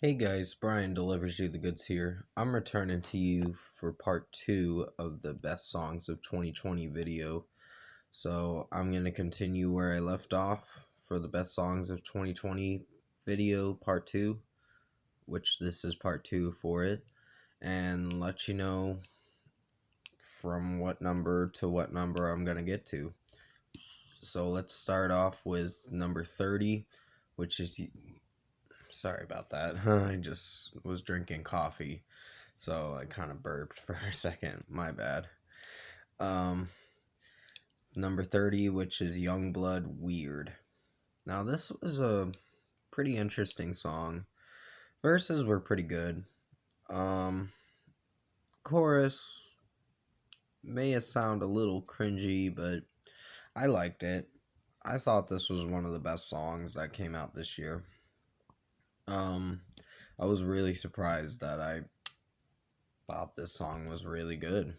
Hey guys, Brian delivers you the goods here. I'm returning to you for part 2 of the best songs of 2020 video. So I'm going to continue where I left off for the best songs of 2020 video part 2, which this is part 2 for it, and let you know from what number to what number I'm going to get to. So let's start off with number 30, which is... Sorry about that. I just was drinking coffee. So I kind of burped for a second. My bad. Um, Number 30, which is Youngblood Weird. Now, this was a pretty interesting song. Verses were pretty good. Chorus may sound a little cringy, but I liked it. I thought this was one of the best songs that came out this year. I was really surprised that I thought this song was really good.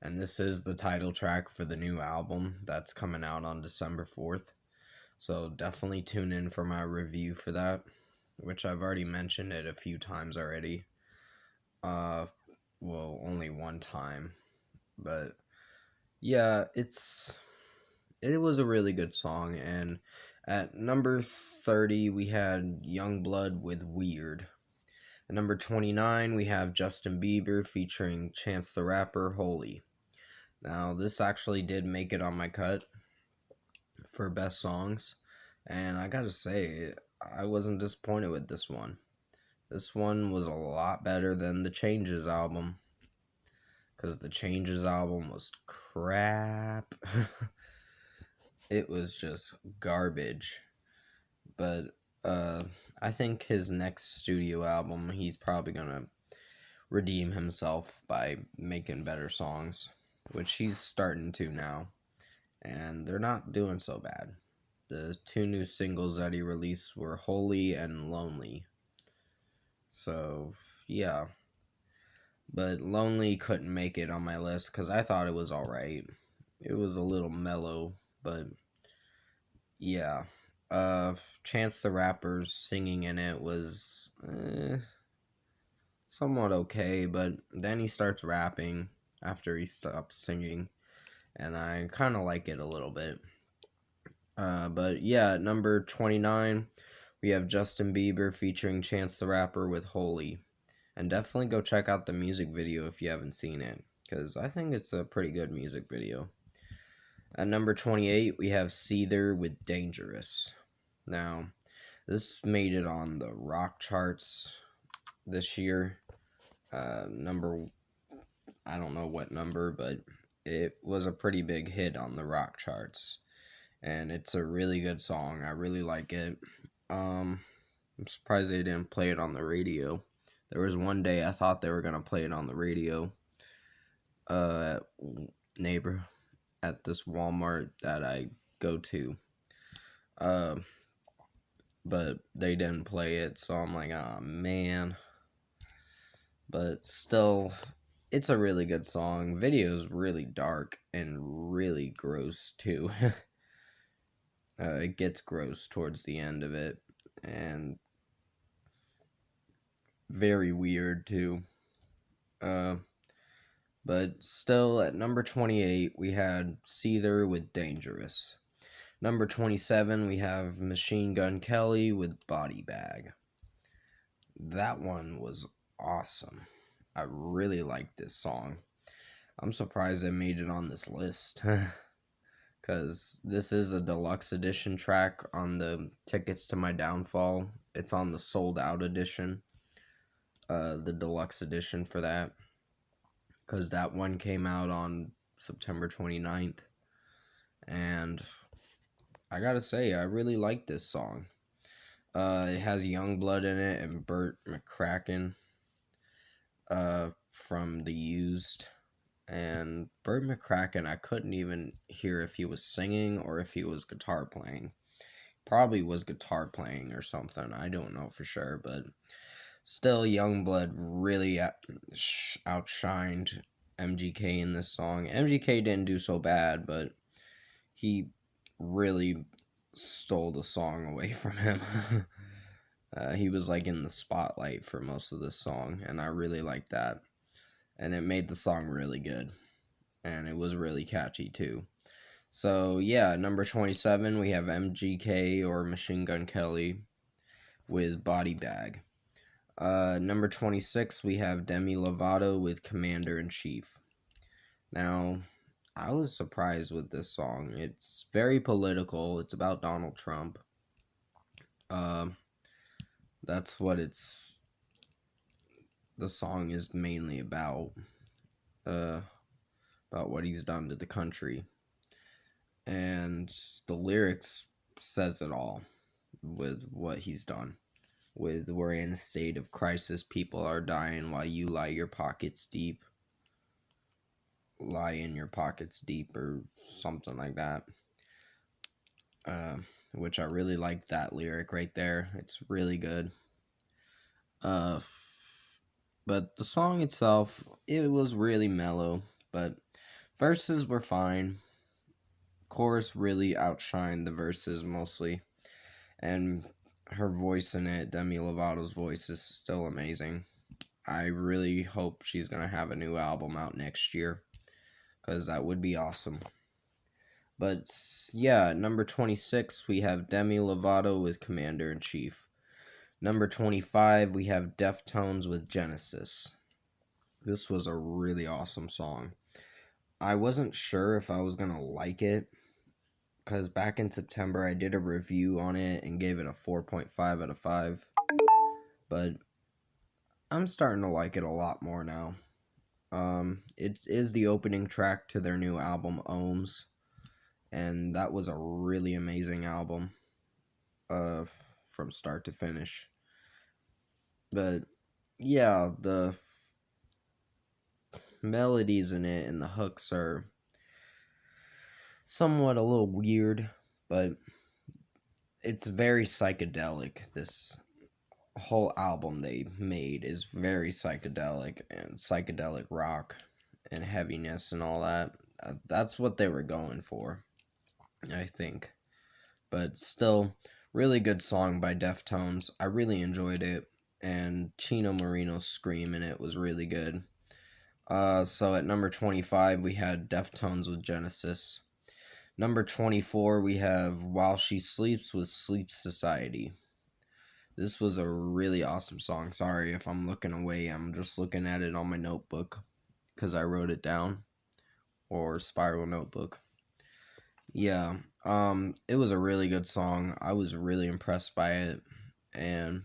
And this is the title track for the new album that's coming out on December 4th. So definitely tune in for my review for that, which I've already mentioned it a few times already. Well, only one time. But yeah, it was a really good song. And at number 30, we had Youngblood with Weird. At number 29, we have Justin Bieber featuring Chance the Rapper, Holy. Now, this actually did make it on my cut for best songs, and I gotta say, I wasn't disappointed with this one. This one was a lot better than the Changes album, because the Changes album was crap. It was just garbage. But I think his next studio album, he's probably gonna redeem himself by making better songs, which he's starting to now, and they're not doing so bad. The two new singles that he released were Holy and Lonely. So, yeah. But Lonely couldn't make it on my list because I thought it was alright. It was a little mellow, but yeah. Chance the Rapper's singing in it was somewhat okay, but then he starts rapping after he stops singing, and I kind of like it a little bit. But yeah, at number 29, we have Justin Bieber featuring Chance the Rapper with Holy. And definitely go check out the music video if you haven't seen it, because I think it's a pretty good music video. At number 28, we have Seether with Dangerous. Now, this made it on the rock charts this year. I don't know what number, but it was a pretty big hit on the rock charts. And it's a really good song. I really like it. I'm surprised they didn't play it on the radio. There was one day I thought they were gonna play it on the radio. At neighbor at this Walmart that I go to. But they didn't play it, so I'm like, oh man. But still, it's a really good song. Video's really dark and really gross too. It gets gross towards the end of it, and very weird too. But still, at number 28, we had Seether with Dangerous. Number 27, we have Machine Gun Kelly with Body Bag. That one was awesome. I really liked this song. I'm surprised it made it on this list. Because this is a deluxe edition track on the Tickets to My Downfall. It's on the sold out edition. The deluxe edition for that. Because that one came out on September 29th. And I gotta say, I really like this song. It has Youngblood in it and Bert McCracken from The Used. And Bert McCracken, I couldn't even hear if he was singing or if he was guitar playing. Probably was guitar playing or something. I don't know for sure, but still, Youngblood really outshined MGK in this song. MGK didn't do so bad, but he really stole the song away from him. He was like in the spotlight for most of this song, and I really liked that. And it made the song really good, and it was really catchy too. So yeah, number 27 we have MGK or Machine Gun Kelly with Body Bag. Number 26 we have Demi Lovato with Commander in Chief. Now, I was surprised with this song. It's very political. It's about Donald Trump. Um, that's what the song is mainly about. Uh, about what he's done to the country, and the lyrics says it all with what he's done. With we're in a state of crisis, people are dying while you lie your pockets deep. Lie in your pockets deep, or something like that. Uh, which I really like that lyric right there. It's really good. Uh, but the song itself, it was really mellow, but verses were fine. Chorus really outshined the verses mostly, and her voice in it, Demi Lovato's voice, is still amazing. I really hope she's gonna have a new album out next year, because that would be awesome. But yeah, number 26 we have Demi Lovato with Commander in Chief. Number 25 we have Deftones with Genesis. This was a really awesome song. I wasn't sure if I was gonna like it, because back in September I did a review on it and gave it a 4.5 out of 5. But I'm starting to like it a lot more now. It is the opening track to their new album, Ohms, and that was a really amazing album, uh, from start to finish. But yeah, the melodies in it and the hooks are somewhat a little weird, but it's very psychedelic. This whole album they made is very psychedelic, and psychedelic rock and heaviness and all that. That's what they were going for, I think. But still, really good song by Deftones. I really enjoyed it, and Chino Moreno's scream in it was really good. So at number 25 we had Deftones with Genesis. Number 24 we have While She Sleeps with Sleep Society. This was a really awesome song. Sorry if I'm looking away. I'm just looking at it on my notebook because I wrote it down, or Spiral Notebook. Yeah, it was a really good song. I was really impressed by it, and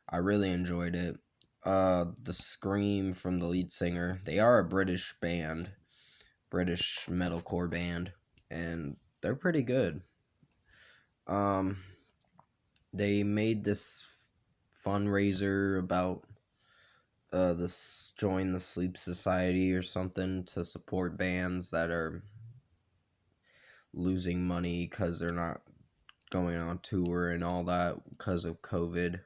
I really enjoyed it. The scream from the lead singer. They are a British band, British metalcore band, and they're pretty good. Um, they made this fundraiser about this join the sleep society or something to support bands that are losing money because they're not going on tour and all that because of COVID,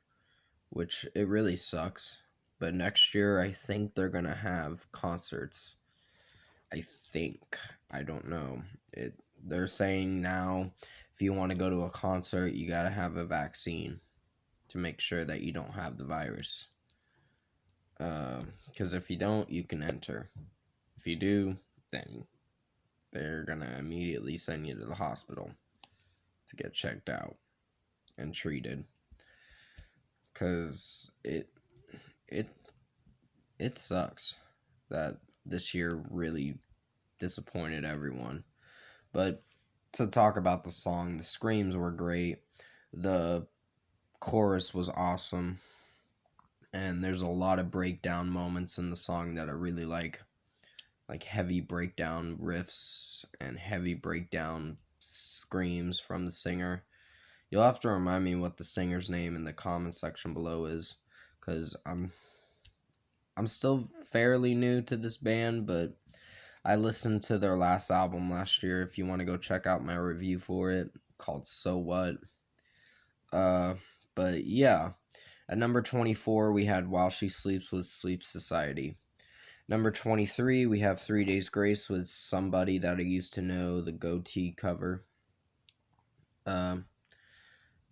which it really sucks. But next year I think they're gonna have concerts. I think. I don't know. They're saying now if you want to go to a concert you gotta have a vaccine to make sure that you don't have the virus. Because if you don't, you can enter. If you do, then they're gonna immediately send you to the hospital to get checked out and treated. Because it it sucks that this year really disappointed everyone. But to talk about the song, the screams were great. The chorus was awesome. And there's a lot of breakdown moments in the song that I really like heavy breakdown riffs and heavy breakdown screams from the singer. You'll have to remind me what the singer's name in the comment section below is, because I'm still fairly new to this band, but I listened to their last album last year. If you want to go check out my review for it, called So What. Uh, but yeah, at number 24 we had While She Sleeps with Sleep Society. Number 23 we have 3 Days Grace with Somebody That I Used to Know, the Goatee cover. Um,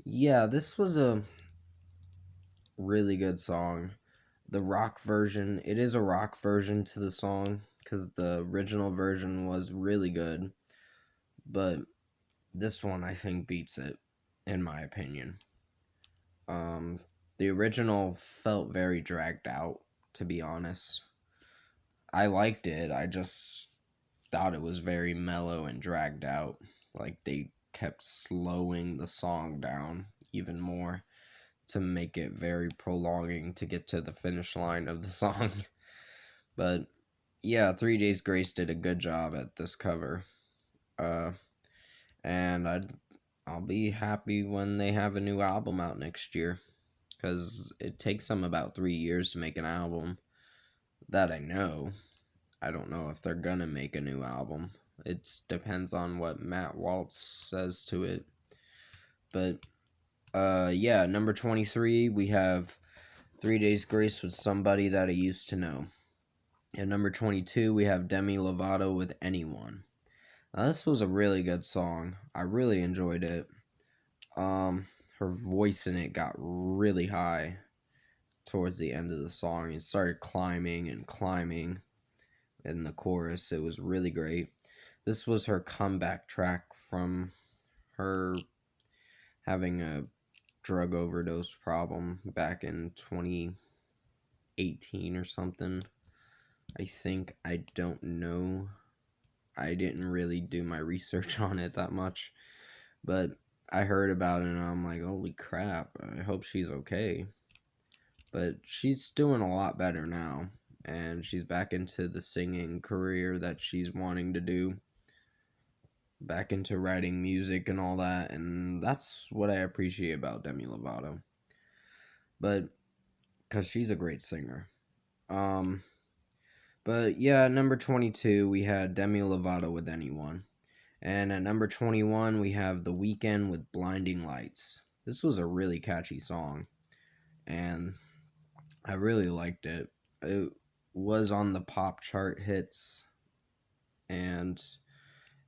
yeah, this was a Really good song. The rock version, it is a rock version to the song because the original version was really good, but this one I think beats it, in my opinion. Um, the original felt very dragged out, to be honest. I liked it, I just thought it was very mellow and dragged out. Like they kept slowing the song down even more to make it very prolonging to get to the finish line of the song. But yeah, 3 Days Grace did a good job at this cover. Uh, and I'll be happy when they have a new album out next year, because it takes them about 3 years to make an album. That I know. I don't know if they're gonna make a new album. It depends on what Matt Waltz says to it. But yeah, number 23 we have 3 Days Grace with Somebody That I Used to Know. At number 22 we have Demi Lovato with Anyone. Now, this was a really good song. I really enjoyed it. Her voice in it got really high towards the end of the song. It started climbing and climbing in the chorus. It was really great. This was her comeback track from her having a drug overdose problem back in 2018 or something. I think. I don't know. I didn't really do my research on it that much, but I heard about it and I'm like, holy crap, I hope she's okay. But she's doing a lot better now, and she's back into the singing career that she's wanting to do, back into writing music and all that, and that's what I appreciate about Demi Lovato. But because she's a great singer. Um, but yeah, at number 22 we had Demi Lovato with Anyone, and at number 21 we have The Weeknd with Blinding Lights. This was a really catchy song, and I really liked it. It was on the pop chart hits, and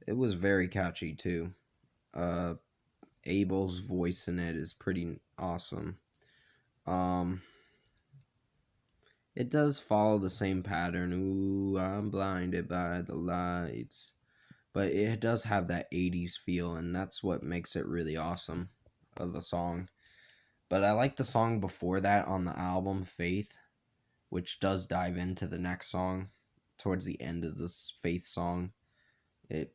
it was very catchy too. Uh, Abel's voice in it is pretty awesome. Um, it does follow the same pattern. Ooh, I'm blinded by the lights. But it does have that 80s feel, and that's what makes it really awesome of a song. But I like the song before that on the album, Faith, which does dive into the next song. Towards the end of this Faith song, it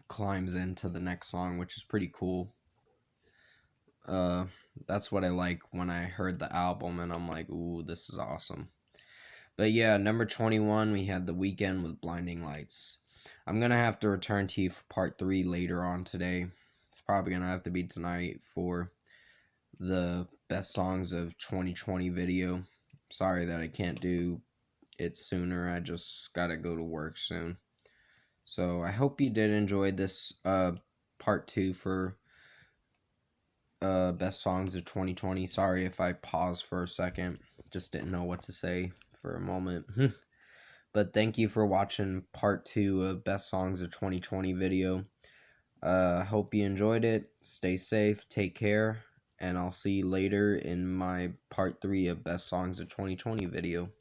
climbs into the next song, which is pretty cool. Uh, that's what I like when I heard the album, and I'm like, ooh, this is awesome. But yeah, number 21, we had The Weeknd with Blinding Lights. I'm gonna have to return to you for part 3 later on today. It's probably gonna have to be tonight for the best songs of 2020 video. Sorry that I can't do it sooner. I just gotta go to work soon. So I hope you did enjoy this part 2 for best songs of 2020. Sorry if I paused for a second. Just didn't know what to say for a moment. But thank you for watching part 2 of best songs of 2020 video. Hope you enjoyed it. Stay safe, take care, and I'll see you later in my part 3 of best songs of 2020 video.